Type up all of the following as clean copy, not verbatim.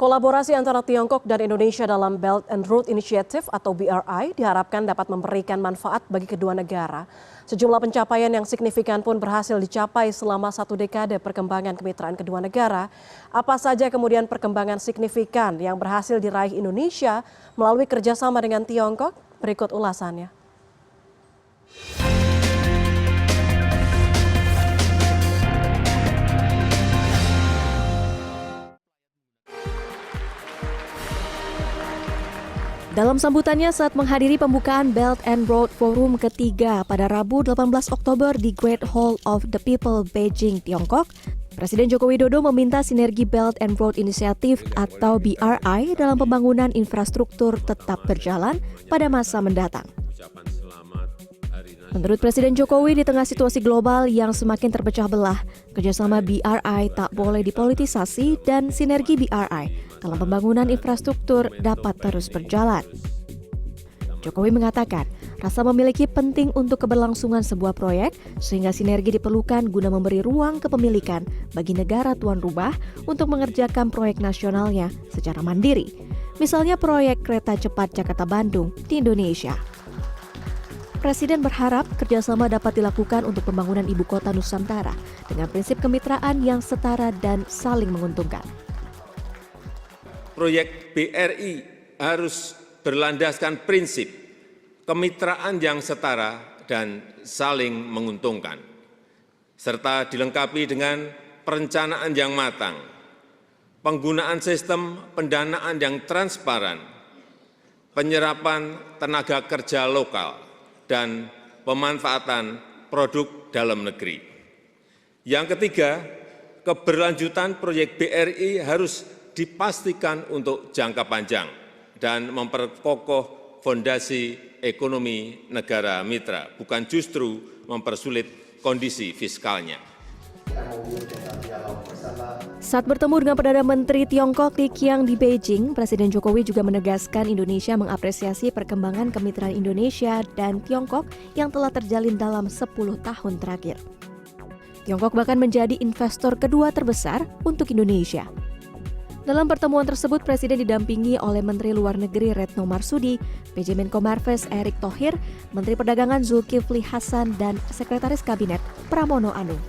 Kolaborasi antara Tiongkok dan Indonesia dalam Belt and Road Initiative atau BRI diharapkan dapat memberikan manfaat bagi kedua negara. Sejumlah pencapaian yang signifikan pun berhasil dicapai selama 1 dekade perkembangan kemitraan kedua negara. Apa saja kemudian perkembangan signifikan yang berhasil diraih Indonesia melalui kerjasama dengan Tiongkok? Berikut ulasannya. Dalam sambutannya saat menghadiri pembukaan Belt and Road Forum ketiga pada Rabu 18 Oktober di Great Hall of the People, Beijing, Tiongkok, Presiden Joko Widodo meminta sinergi Belt and Road Initiative atau BRI dalam pembangunan infrastruktur tetap berjalan pada masa mendatang. Menurut Presiden Jokowi, di tengah situasi global yang semakin terpecah belah, kerjasama BRI tak boleh dipolitisasi dan sinergi BRI dalam pembangunan infrastruktur dapat terus berjalan. Jokowi mengatakan, rasa memiliki penting untuk keberlangsungan sebuah proyek, sehingga sinergi diperlukan guna memberi ruang kepemilikan bagi negara tuan rumah untuk mengerjakan proyek nasionalnya secara mandiri. Misalnya proyek kereta cepat Jakarta-Bandung di Indonesia. Presiden berharap kerjasama dapat dilakukan untuk pembangunan ibu kota Nusantara dengan prinsip kemitraan yang setara dan saling menguntungkan. Proyek BRI harus berlandaskan prinsip kemitraan yang setara dan saling menguntungkan, serta dilengkapi dengan perencanaan yang matang, penggunaan sistem pendanaan yang transparan, penyerapan tenaga kerja lokal, dan pemanfaatan produk dalam negeri. Yang ketiga, keberlanjutan proyek BRI harus dipastikan untuk jangka panjang dan memperkokoh fondasi ekonomi negara mitra, bukan justru mempersulit kondisi fiskalnya. Saat bertemu dengan Perdana Menteri Tiongkok Li Qiang di Beijing, Presiden Jokowi juga menegaskan Indonesia mengapresiasi perkembangan kemitraan Indonesia dan Tiongkok yang telah terjalin dalam 10 tahun terakhir. Tiongkok bahkan menjadi investor kedua terbesar untuk Indonesia. Dalam pertemuan tersebut, Presiden didampingi oleh Menteri Luar Negeri Retno Marsudi, PJ Menko Marves Erick Thohir, Menteri Perdagangan Zulkifli Hasan, dan Sekretaris Kabinet Pramono Anung.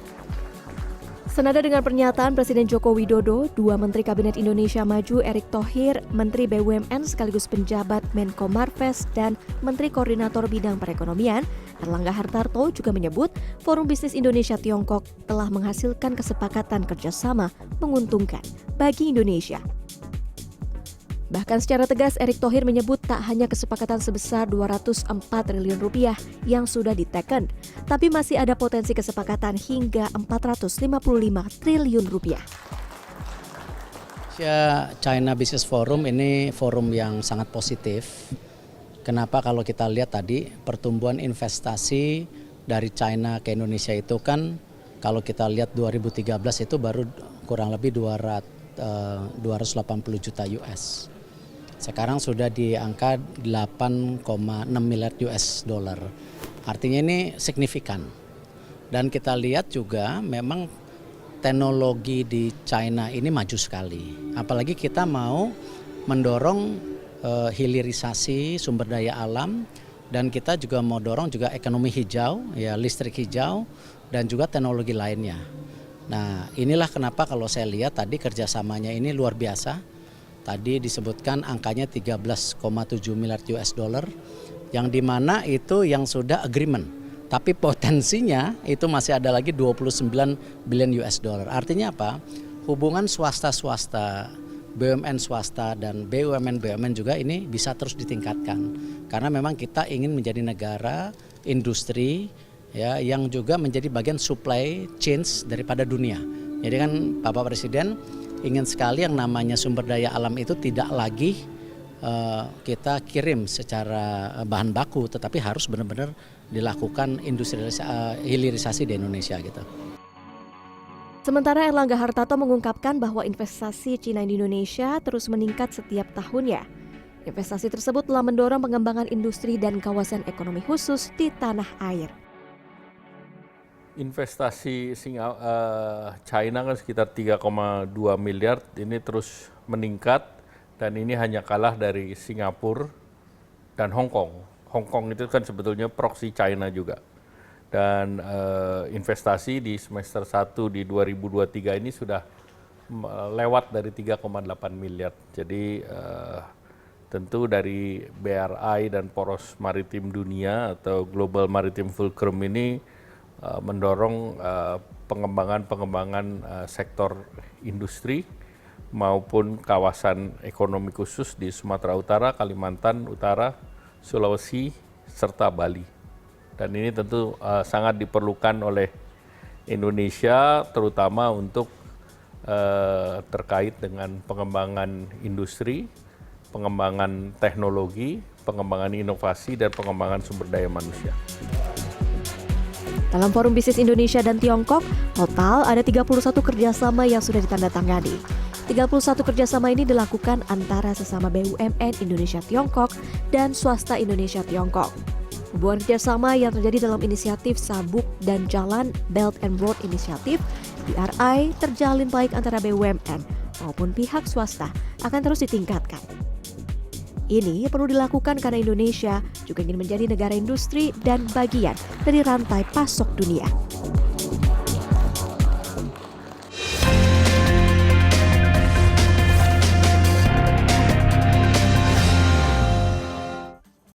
Senada dengan pernyataan Presiden Joko Widodo, dua Menteri Kabinet Indonesia Maju Erick Thohir, Menteri BUMN sekaligus penjabat Menko Marves, dan Menteri Koordinator Bidang Perekonomian Erlangga Hartarto juga menyebut Forum Bisnis Indonesia-Tiongkok telah menghasilkan kesepakatan kerjasama menguntungkan bagi Indonesia. Bahkan secara tegas Erick Thohir menyebut tak hanya kesepakatan sebesar 204 triliun rupiah yang sudah diteken, tapi masih ada potensi kesepakatan hingga 455 triliun rupiah. China Business Forum ini forum yang sangat positif. Kenapa? Kalau kita lihat tadi pertumbuhan investasi dari China ke Indonesia itu kan kalau kita lihat 2013 itu baru kurang lebih 280 juta US. Sekarang sudah di angka 8,6 miliar US dollar. Artinya ini signifikan. Dan kita lihat juga memang teknologi di China ini maju sekali. Apalagi kita mau mendorong hilirisasi sumber daya alam, dan kita juga mau dorong juga ekonomi hijau, ya listrik hijau, dan juga teknologi lainnya. Nah, inilah kenapa kalau saya lihat tadi kerjasamanya ini luar biasa. Tadi disebutkan angkanya 13,7 miliar US dollar, yang dimana itu yang sudah agreement. Tapi potensinya itu masih ada lagi 29 billion US dollar. Artinya apa? Hubungan swasta-swasta, BUMN swasta dan BUMN juga ini bisa terus ditingkatkan. Karena memang kita ingin menjadi negara industri ya yang juga menjadi bagian supply chains daripada dunia. Jadi kan Bapak Presiden ingin sekali yang namanya sumber daya alam itu tidak lagi kita kirim secara bahan baku, tetapi harus benar-benar dilakukan hilirisasi di Indonesia gitu. Sementara Erlangga Hartarto mengungkapkan bahwa investasi Cina di Indonesia terus meningkat setiap tahunnya. Investasi tersebut telah mendorong pengembangan industri dan kawasan ekonomi khusus di tanah air. Investasi China kan sekitar 3,2 miliar, ini terus meningkat dan ini hanya kalah dari Singapura dan Hong Kong. Hong Kong itu kan sebetulnya proksi China juga. Dan investasi di semester 1 di 2023 ini sudah lewat dari 3,8 miliar. Jadi tentu dari BRI dan Poros Maritim Dunia atau Global Maritime Fulcrum ini mendorong pengembangan sektor industri maupun kawasan ekonomi khusus di Sumatera Utara, Kalimantan Utara, Sulawesi, serta Bali. Dan ini tentu sangat diperlukan oleh Indonesia, terutama untuk terkait dengan pengembangan industri, pengembangan teknologi, pengembangan inovasi, dan pengembangan sumber daya manusia. Dalam Forum Bisnis Indonesia dan Tiongkok, total ada 31 kerjasama yang sudah ditandatangani. 31 kerjasama ini dilakukan antara sesama BUMN Indonesia-Tiongkok dan swasta Indonesia-Tiongkok. Hubungan kerjasama yang terjadi dalam inisiatif Sabuk dan Jalan Belt and Road Initiative, BRI, terjalin baik antara BUMN maupun pihak swasta akan terus ditingkatkan. Ini perlu dilakukan karena Indonesia juga ingin menjadi negara industri dan bagian dari rantai pasok dunia.